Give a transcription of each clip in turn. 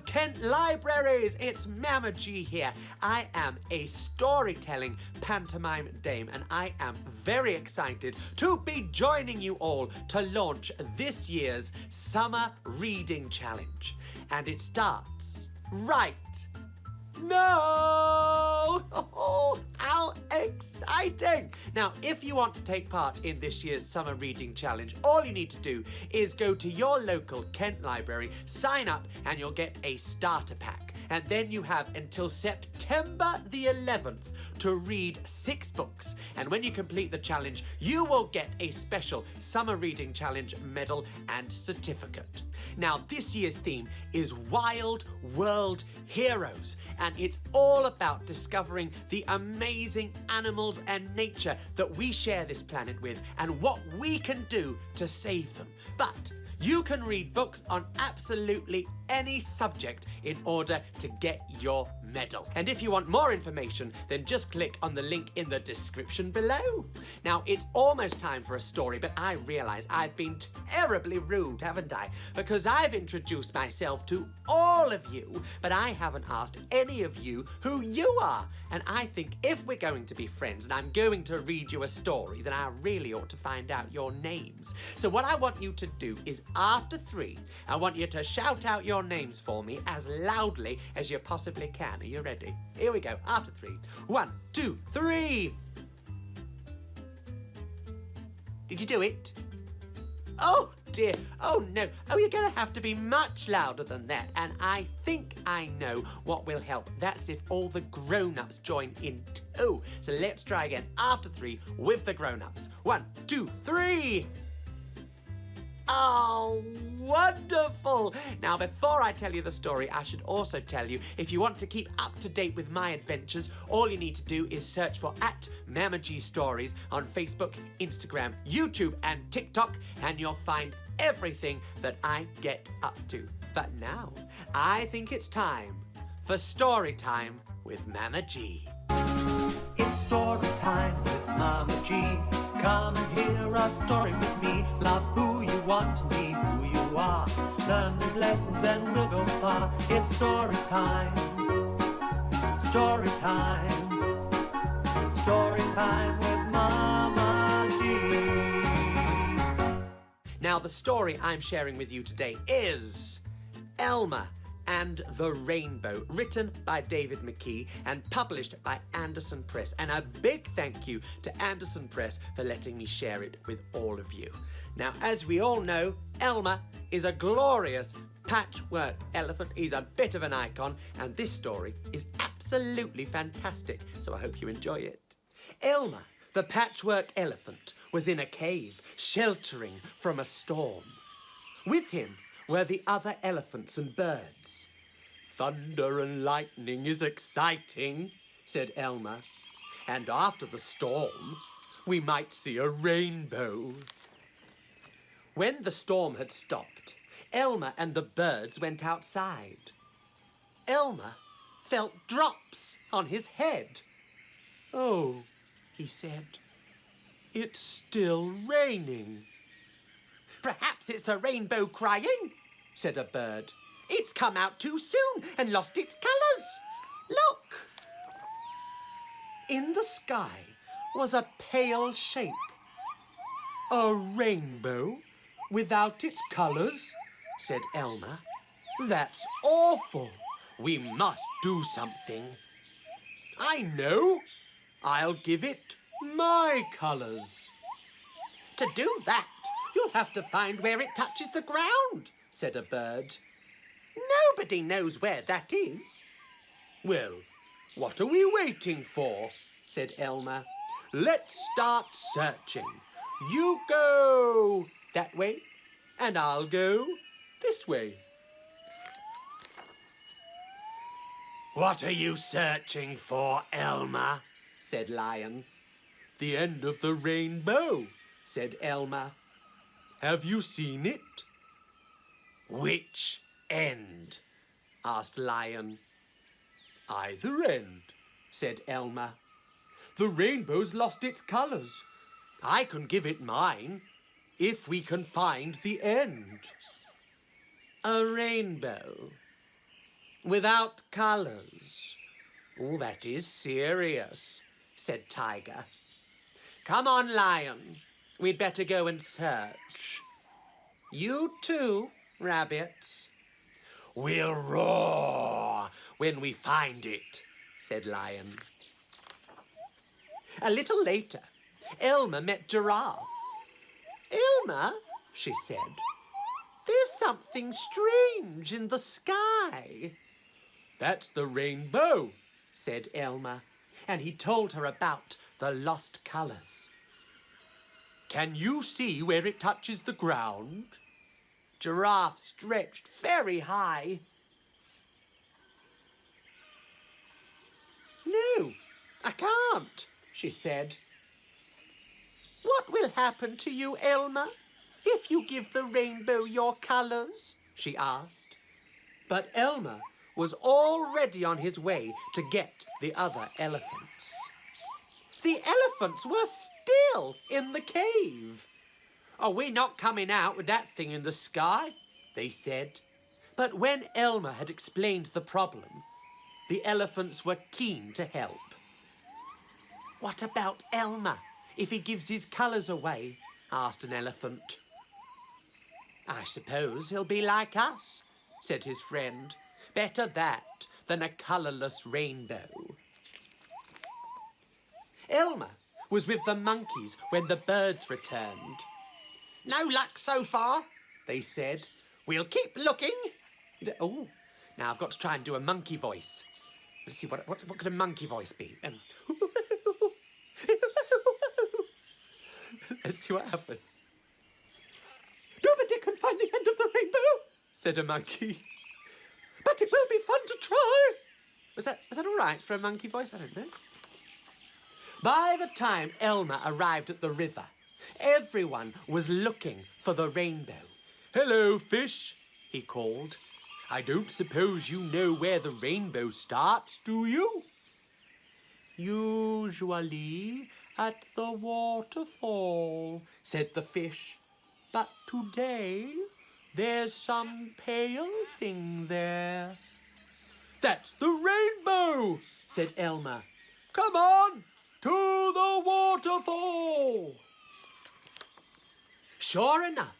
Hello, Kent Libraries! It's Mama G here. I am a storytelling pantomime dame, and I am very excited to be joining you all to launch this year's Summer Reading Challenge. And it starts right now! Oh, how exciting! Now, if you want to take part in this year's Summer Reading Challenge, all you need to do is go to your local Kent Library, sign up, and you'll get a starter pack. And then you have until September the 11th to read 6 books. And when you complete the challenge, you will get a special Summer Reading Challenge medal and certificate. Now, this year's theme is Wild World Heroes, and it's all about discovering the amazing animals and nature that we share this planet with and what we can do to save them. But you can read books on absolutely any subject in order to get your medal. And if you want more information, then just click on the link in the description below. Now, it's almost time for a story, but I realise I've been terribly rude, haven't I? Because I've introduced myself to all of you, but I haven't asked any of you who you are. And I think if we're going to be friends and I'm going to read you a story, then I really ought to find out your names. So what I want you to do is after 3, I want you to shout out your names for me as loudly as you possibly can. Are you ready? Here we go. After 3. 1, 2, 3. Did you do it? Oh dear. Oh no. Oh, you're going to have to be much louder than that. And I think I know what will help. That's if all the grown-ups join in too. So let's try again after 3 with the grown-ups. 1, 2, 3. Oh, wonderful! Now, before I tell you the story, I should also tell you, if you want to keep up to date with my adventures, all you need to do is search for @MamaGStories on Facebook, Instagram, YouTube, and TikTok, and you'll find everything that I get up to. But now, I think it's time for story time with Mama G. It's story time with Mama G. Come and hear a story with me. Love who you want to be, who you are. Learn these lessons and we'll go far. It's story time. Story time. Story time with Mama G. Now, the story I'm sharing with you today is Elmer and the Rainbow, written by David McKee and published by Andersen Press. And a big thank you to Andersen Press for letting me share it with all of you. Now, as we all know, Elmer is a glorious patchwork elephant. He's a bit of an icon, and this story is absolutely fantastic, so I hope you enjoy it. Elmer, the patchwork elephant, was in a cave, sheltering from a storm. With him were the other elephants and birds. Thunder and lightning is exciting, said Elmer. And after the storm, we might see a rainbow. When the storm had stopped, Elmer and the birds went outside. Elmer felt drops on his head. Oh, he said, it's still raining. Perhaps it's the rainbow crying, said a bird. It's come out too soon and lost its colours. Look! In the sky was a pale shape. A rainbow without its colours, said Elmer. That's awful. We must do something. I know. I'll give it my colours. To do that, you'll have to find where it touches the ground, said a bird. Nobody knows where that is. Well, what are we waiting for? Said Elmer. Let's start searching. You go that way, and I'll go this way. What are you searching for, Elmer? Said Lion. The end of the rainbow, said Elmer. Have you seen it? Which end? Asked Lion. Either end, said Elmer. The rainbow's lost its colours. I can give it mine, if we can find the end. A rainbow, Without colours. Oh, that is serious, said Tiger. Come on, Lion. We'd better go and search. You too, Rabbits. We'll roar when we find it, said Lion. A little later, Elmer met Giraffe. Elmer, she said, there's something strange in the sky. That's the rainbow, said Elmer, and he told her about the lost colours. Can you see where it touches the ground? Giraffe stretched very high. No, I can't, she said. What will happen to you, Elmer, if you give the rainbow your colours? She asked. But Elmer was already on his way to get the other elephants. The elephants were still in the cave. Oh, we're not coming out with that thing in the sky, they said. But when Elmer had explained the problem, the elephants were keen to help. What about Elmer, if he gives his colours away? Asked an elephant. I suppose he'll be like us, said his friend. Better that than a colourless rainbow. Elmer was with the monkeys when the birds returned. No luck so far, they said. We'll keep looking. Oh, now I've got to try and do a monkey voice. Let's see, what could a monkey voice be? Let's see what happens. Nobody can find the end of the rainbow, said a monkey. But it will be fun to try. Was that all right for a monkey voice? I don't know. By the time Elmer arrived at the river, everyone was looking for the rainbow. Hello, fish, he called. I don't suppose you know where the rainbow starts, do you? Usually at the waterfall, said the fish. But today there's some pale thing there. That's the rainbow, said Elmer. Come on, to the waterfall. Sure enough,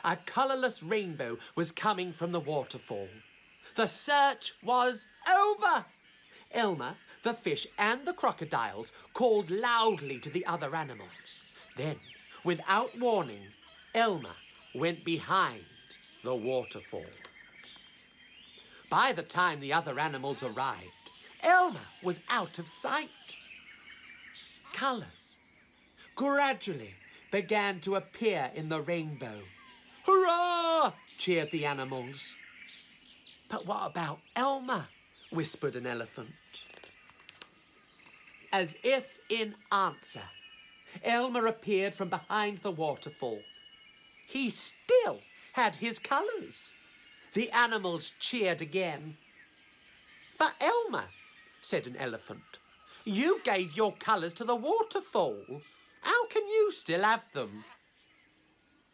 a colourless rainbow was coming from the waterfall. The search was over. Elmer, the fish and the crocodiles called loudly to the other animals. Then, without warning, Elmer went behind the waterfall. By the time the other animals arrived, Elmer was out of sight. Colours gradually began to appear in the rainbow. Hurrah! Cheered the animals. But what about Elmer? Whispered an elephant. As if in answer, Elmer appeared from behind the waterfall. He still had his colours. The animals cheered again. But Elmer, said an elephant, you gave your colours to the waterfall. How can you still have them?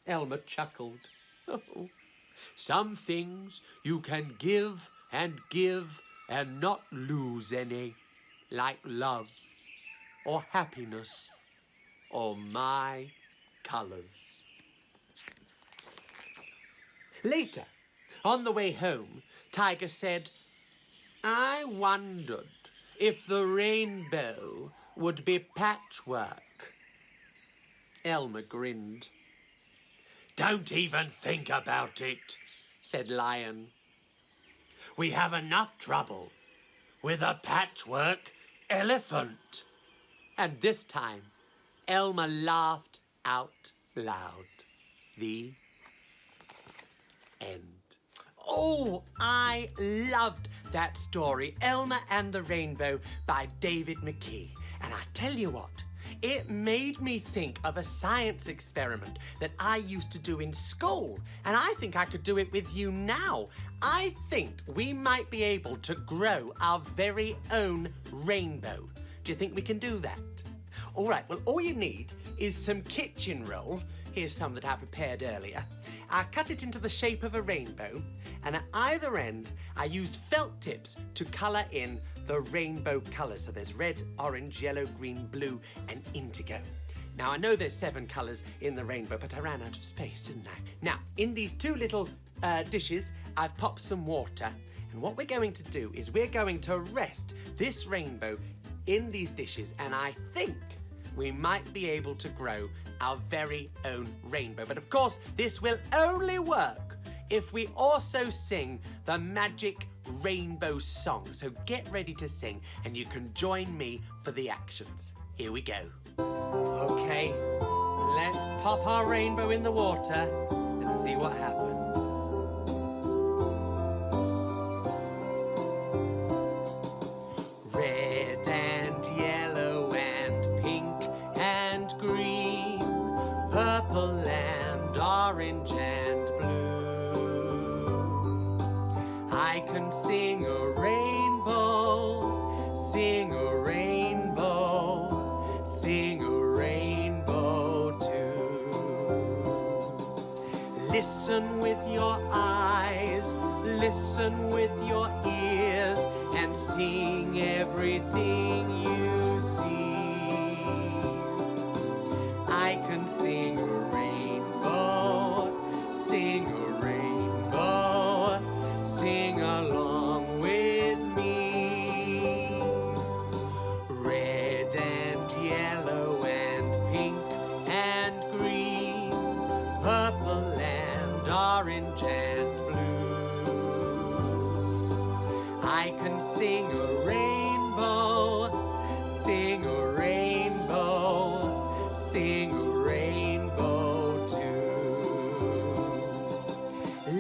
Elmer chuckled. Oh, some things you can give and not lose any, like love or happiness or my colours. Later, on the way home, Tiger said, I wondered if the rainbow would be patchwork. Elmer grinned. Don't even think about it, said Lion. We have enough trouble with a patchwork elephant. And this time, Elmer laughed out loud. The end. Oh, I loved that story, Elmer and the Rainbow by David McKee. And I tell you what, it made me think of a science experiment that I used to do in school, and I think I could do it with you now. I think we might be able to grow our very own rainbow. Do you think we can do that? All right, well, all you need is some kitchen roll. Here's some that I prepared earlier. I cut it into the shape of a rainbow, and at either end I used felt tips to colour in the rainbow colours. So there's red, orange, yellow, green, blue and indigo. Now I know there's 7 colours in the rainbow, but I ran out of space, didn't I? Now, in these 2 little dishes, I've popped some water. And what we're going to do is we're going to rest this rainbow in these dishes, and I think we might be able to grow our very own rainbow. But of course, this will only work if we also sing the magic rainbow song. So get ready to sing, and you can join me for the actions. Here we go. Okay, let's pop our rainbow in the water and see what happens. Red and yellow and pink and green, purple and orange and blue. I can sing a rainbow, sing a rainbow, sing a rainbow too. Listen with your eyes, listen with your ears, and sing everything you see. I can sing a rainbow, sing a rainbow, sing along with me. Red and yellow and pink and green, purple and orange and blue. I can sing a rainbow, sing a rainbow, sing a rainbow too.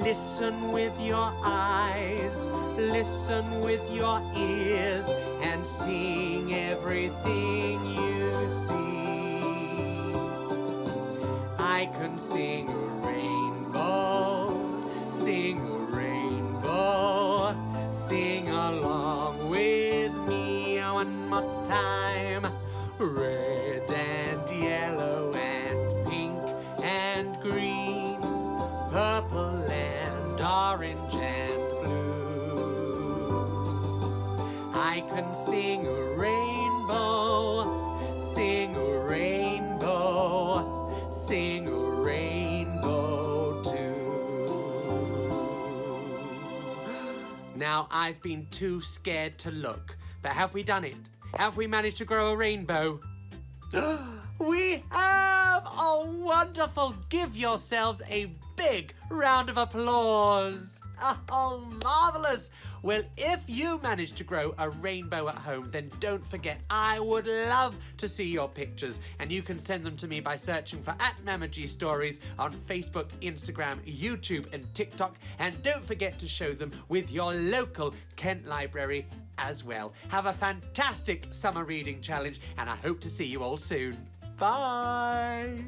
Listen with your eyes, listen with your ears, and sing everything you see. I can sing a rainbow, sing a rainbow, sing along with me one more time. Red and yellow and pink and green, purple and orange and blue. I can sing a rainbow, sing a rainbow, sing a rainbow too. Now, I've been too scared to look, but have we done it? Have we managed to grow a rainbow? We have! Oh, wonderful! Give yourselves a big round of applause. Oh, marvellous! Well, if you manage to grow a rainbow at home, then don't forget, I would love to see your pictures, and you can send them to me by searching for @MamaGStories on Facebook, Instagram, YouTube and TikTok, and don't forget to show them with your local Kent Library as well. Have a fantastic summer reading challenge, and I hope to see you all soon. Bye!